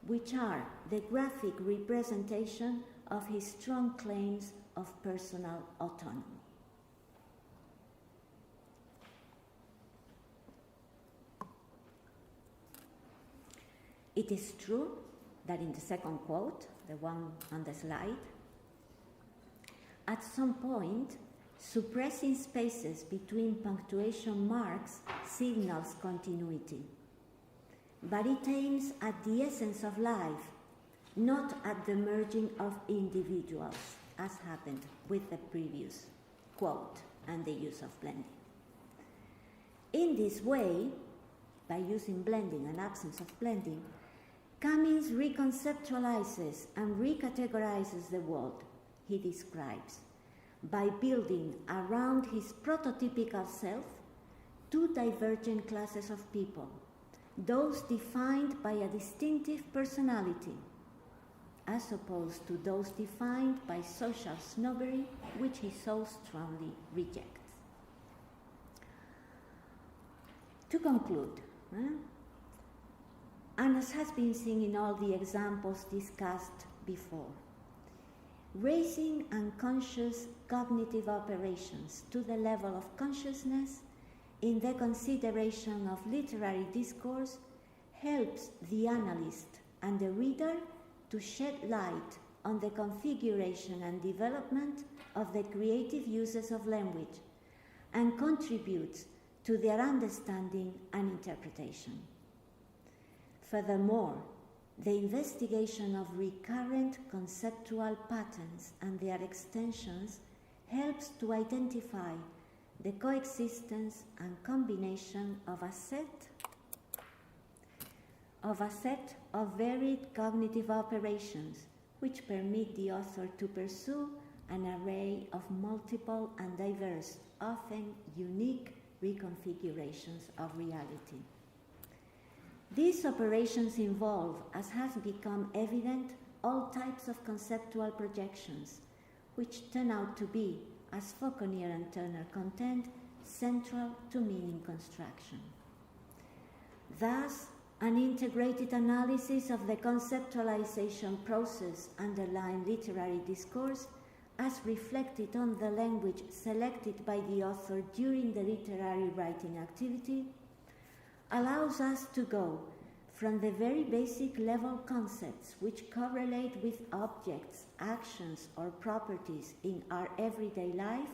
which are the graphic representation of his strong claims of personal autonomy. It is true that in the second quote, the one on the slide, at some point, suppressing spaces between punctuation marks signals continuity. But it aims at the essence of life, not at the merging of individuals, as happened with the previous quote and the use of blending. In this way, by using blending and absence of blending, Cummings reconceptualizes and recategorizes the world he describes by building around his prototypical self two divergent classes of people, those defined by a distinctive personality, as opposed to those defined by social snobbery, which he so strongly rejects. To conclude, and as has been seen in all the examples discussed before, raising unconscious cognitive operations to the level of consciousness in the consideration of literary discourse helps the analyst and the reader to shed light on the configuration and development of the creative uses of language and contributes to their understanding and interpretation. Furthermore, the investigation of recurrent conceptual patterns and their extensions helps to identify the coexistence and combination of a set of varied cognitive operations which permit the author to pursue an array of multiple and diverse, often unique reconfigurations of reality. These operations involve, as has become evident, all types of conceptual projections, which turn out to be, as Fauconnier and Turner contend, central to meaning construction. Thus, an integrated analysis of the conceptualization process underlying literary discourse, as reflected on the language selected by the author during the literary writing activity, allows us to go from the very basic level concepts which correlate with objects, actions, or properties in our everyday life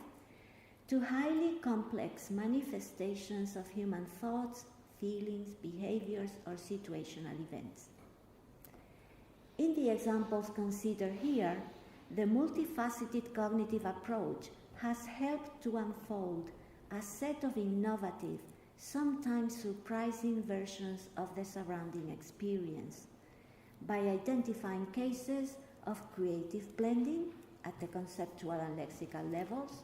to highly complex manifestations of human thoughts, feelings, behaviors, or situational events. In the examples considered here, the multifaceted cognitive approach has helped to unfold a set of innovative, sometimes surprising versions of the surrounding experience by identifying cases of creative blending at the conceptual and lexical levels,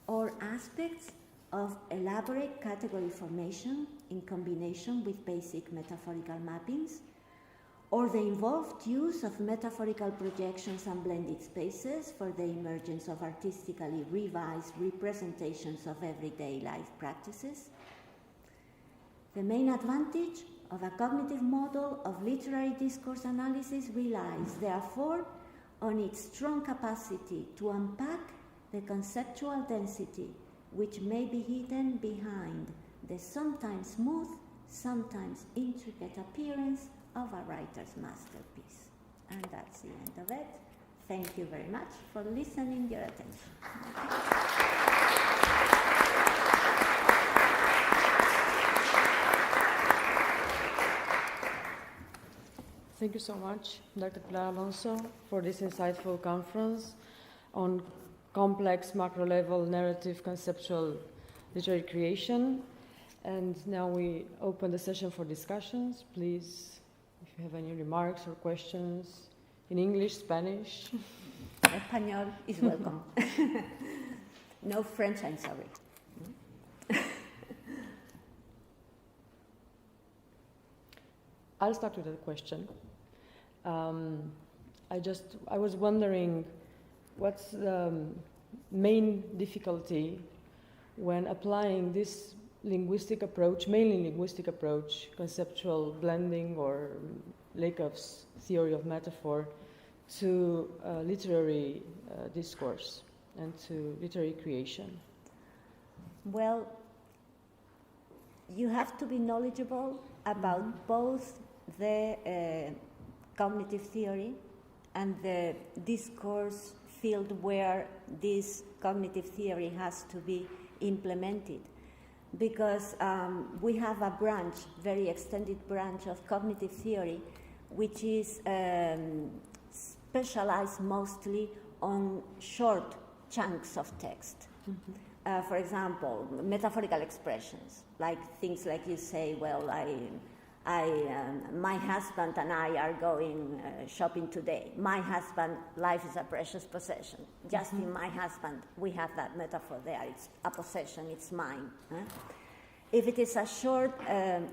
or aspects of elaborate category formation in combination with basic metaphorical mappings, or the involved use of metaphorical projections and blended spaces for the emergence of artistically revised representations of everyday life practices. The main advantage of a cognitive model of literary discourse analysis relies, therefore, on its strong capacity to unpack the conceptual density which may be hidden behind the sometimes smooth, sometimes intricate appearance of a writer's masterpiece. And that's the end of it. Thank you very much for listening your attention. Thank you so much, Dr. Pilar Alonso, for this insightful conference on complex macro-level narrative conceptual literary creation. And now we open the session for discussions. Please, if you have any remarks or questions in English, Spanish. Español is welcome. No French, I'm sorry. I'll start with a question. I was wondering, what's the main difficulty when applying this linguistic approach, mainly linguistic approach, conceptual blending or lack of theory of metaphor, to literary discourse and to literary creation? Well, you have to be knowledgeable about both the cognitive theory and the discourse field where this cognitive theory has to be implemented. Because we have a branch, very extended branch of cognitive theory, which is specialized mostly on short chunks of text. For example, metaphorical expressions, like things like you say, well, my husband and I are going shopping today. My husband, life is a precious possession. Just in my husband, we have that metaphor there. It's a possession, it's mine. If it is a short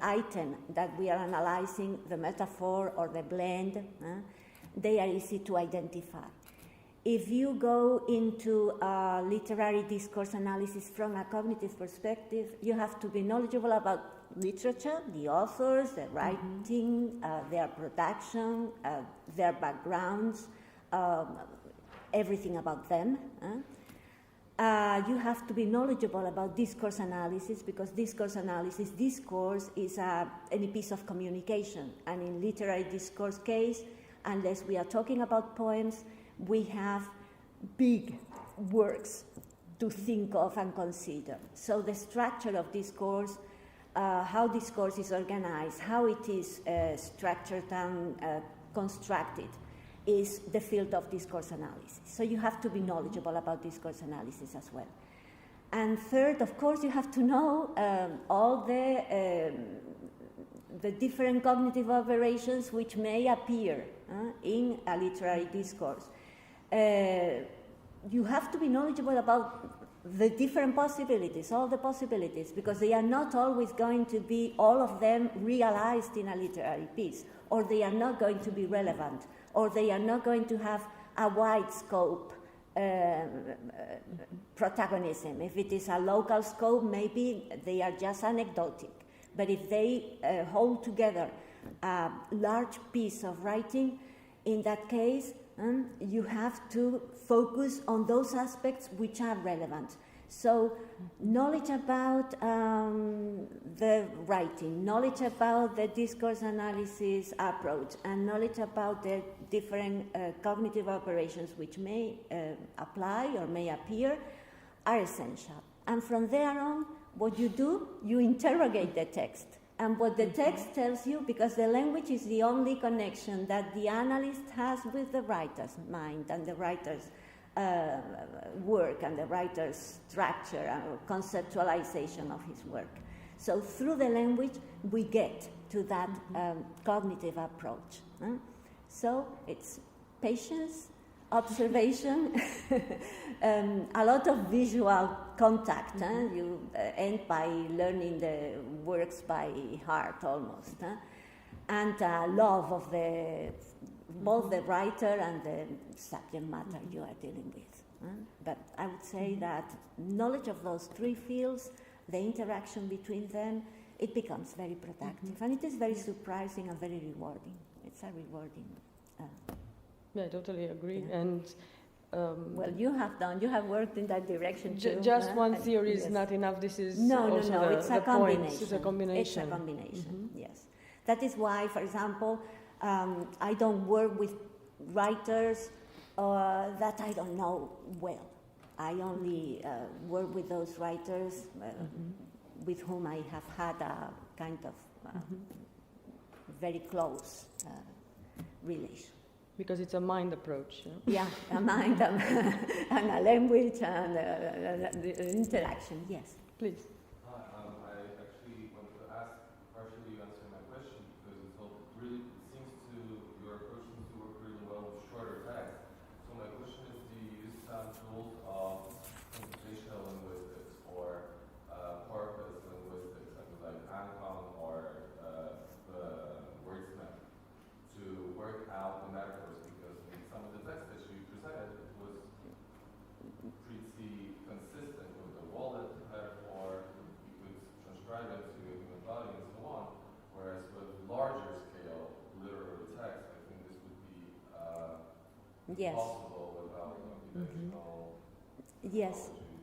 item that we are analyzing, the metaphor or the blend, they are easy to identify. If you go into literary discourse analysis from a cognitive perspective, you have to be knowledgeable about literature, the authors, the writing, their production, their backgrounds, everything about them. You have to be knowledgeable about discourse analysis, because discourse is any piece of communication. And in literary discourse case, unless we are talking about poems, we have big works to think of and consider. So the structure of discourse, how discourse is organized, how it is structured and constructed, is the field of discourse analysis. So you have to be knowledgeable about discourse analysis as well. And third, of course, you have to know all the different cognitive operations which may appear in a literary discourse. You have to be knowledgeable about the different possibilities, all the possibilities, because they are not always going to be, all of them, realized in a literary piece, or they are not going to be relevant, or they are not going to have a wide scope protagonism. If it is a local scope, maybe they are just anecdotic. But if they hold together a large piece of writing, in that case, you have to focus on those aspects which are relevant. So knowledge about the writing, knowledge about the discourse analysis approach, and knowledge about the different cognitive operations which may apply or may appear are essential. And from there on, what you do, you interrogate the text. And what the text tells you, because the language is the only connection that the analyst has with the writer's mind and the writer's work and the writer's structure and conceptualization of his work. So through the language, we get to that cognitive approach. So it's patience, observation, a lot of visual contact. You end by learning the works by heart almost, and love of both the writer and the subject matter you are dealing with. But I would say that knowledge of those three fields, the interaction between them, it becomes very productive, and it is very surprising and very rewarding. It's a rewarding. Yeah, I totally agree. Yeah. And well, you have worked in that direction too. Just one theory is not enough. This is no. It's a combination. It's a combination. It's a combination. Yes, that is why, for example, I don't work with writers that I don't know well. I only work with those writers with whom I have had a kind of very close relation. Because it's a mind approach. Yeah, a mind and a language and the interaction, yes. Please. I actually wanted to ask, partially you answered my question, because it seems to, your approach seems to work really well with shorter text. So my question is, do you use some tools of computational linguistics or corpus linguistics, like Ancon or the wordsmith, to work out the metaphors? Because in some of the text that you presented, it was pretty consistent with the wallet metaphor. You could transcribe it to a human body and so on. Whereas with larger scale literary text, I think this would be Yes. possible without computational Yes. technologies.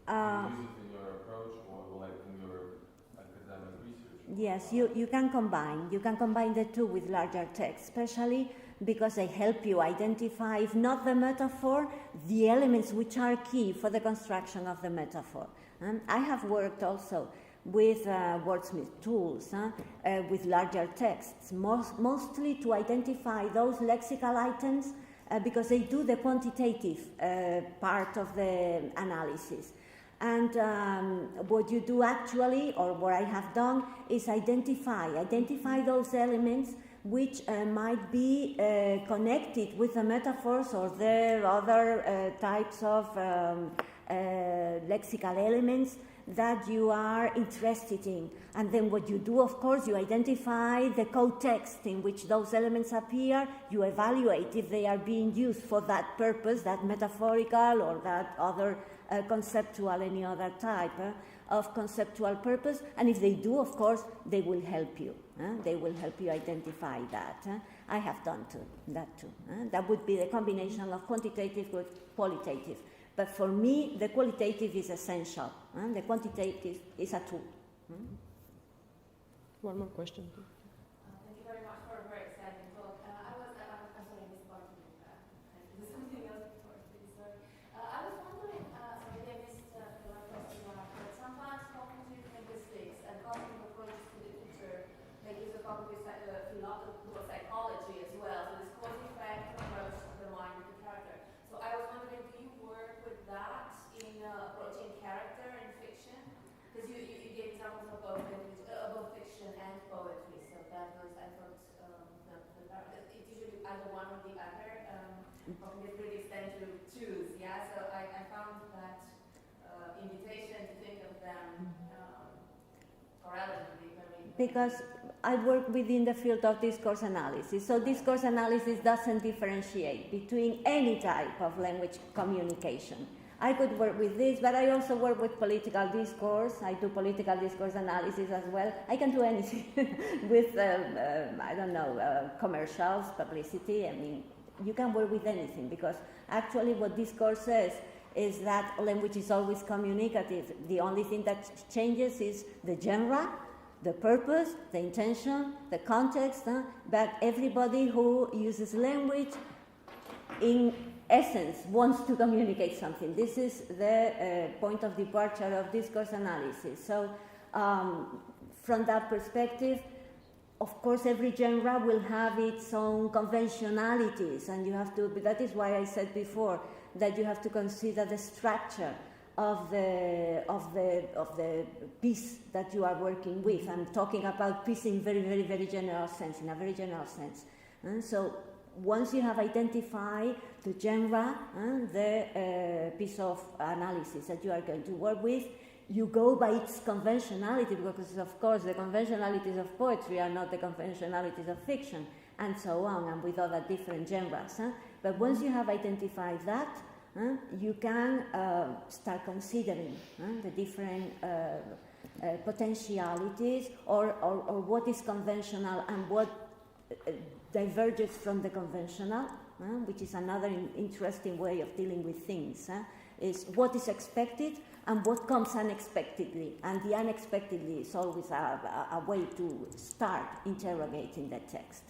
Do you use it in your approach or like in your academic research? Yes, you can combine. You can combine the two with larger text, especially because they help you identify, if not the metaphor, the elements which are key for the construction of the metaphor. I have worked also with wordsmith tools, with larger texts, mostly to identify those lexical items because they do the quantitative part of the analysis. And what you do actually, or what I have done, is identify those elements which might be connected with the metaphors or their other types of lexical elements that you are interested in. And then what you do, of course, you identify the context in which those elements appear, you evaluate if they are being used for that purpose, that metaphorical or that other conceptual, any other type of conceptual purpose, and if they do, of course, they will help you. They will help you identify that. I have done that too. That would be the combination of quantitative with qualitative. But for me, the qualitative is essential. The quantitative is a tool. One more question, please. Thank you very much for a very exciting talk. I'm sorry, I missed part of it. There's something else before, please. Sorry. I was wondering, maybe I missed the last question you asked, but sometimes cognitive linguistics and cognitive approaches to literature make use of cognitive psychology as well. So this cause effect approach to the mind of the character. So I was wondering, do you work with that in approaching character in fiction? Because you gave examples of both fiction and poetry, so that was, I thought, it's usually either one or the other. Cognitive critics tend to choose, yeah? So I found that invitation to think of them correlatively very... Because I work within the field of discourse analysis, so discourse analysis doesn't differentiate between any type of language communication. I could work with this, but I also work with political discourse. I do political discourse analysis as well. I can do anything with, I don't know, commercials, publicity. I mean, you can work with anything because actually what discourse says is that language is always communicative. The only thing that changes is the genre, the purpose, the intention, the context, but everybody who uses language in essence wants to communicate something. This is the point of departure of discourse analysis. So from that perspective, of course, every genre will have its own conventionalities, and you have to, that is why I said before that you have to consider the structure of the piece that you are working with. I'm talking about piece in very general sense, in a very general sense. So once you have identified the genre, the piece of analysis that you are going to work with, you go by its conventionality, because of course the conventionalities of poetry are not the conventionalities of fiction, and so on, and with other different genres. But once you have identified that, you can start considering the different potentialities or what is conventional and what diverges from the conventional, which is another interesting way of dealing with things, is what is expected and what comes unexpectedly. And the unexpectedly is always a way to start interrogating the text.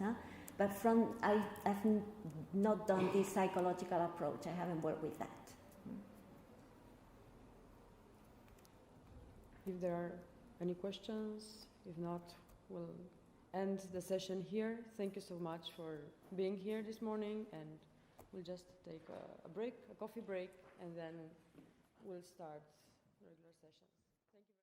But I have not done this psychological approach. I haven't worked with that. If there are any questions, if not, we'll end the session here. Thank you so much for being here this morning, and we'll just take a break, a coffee break, and then we'll start regular sessions.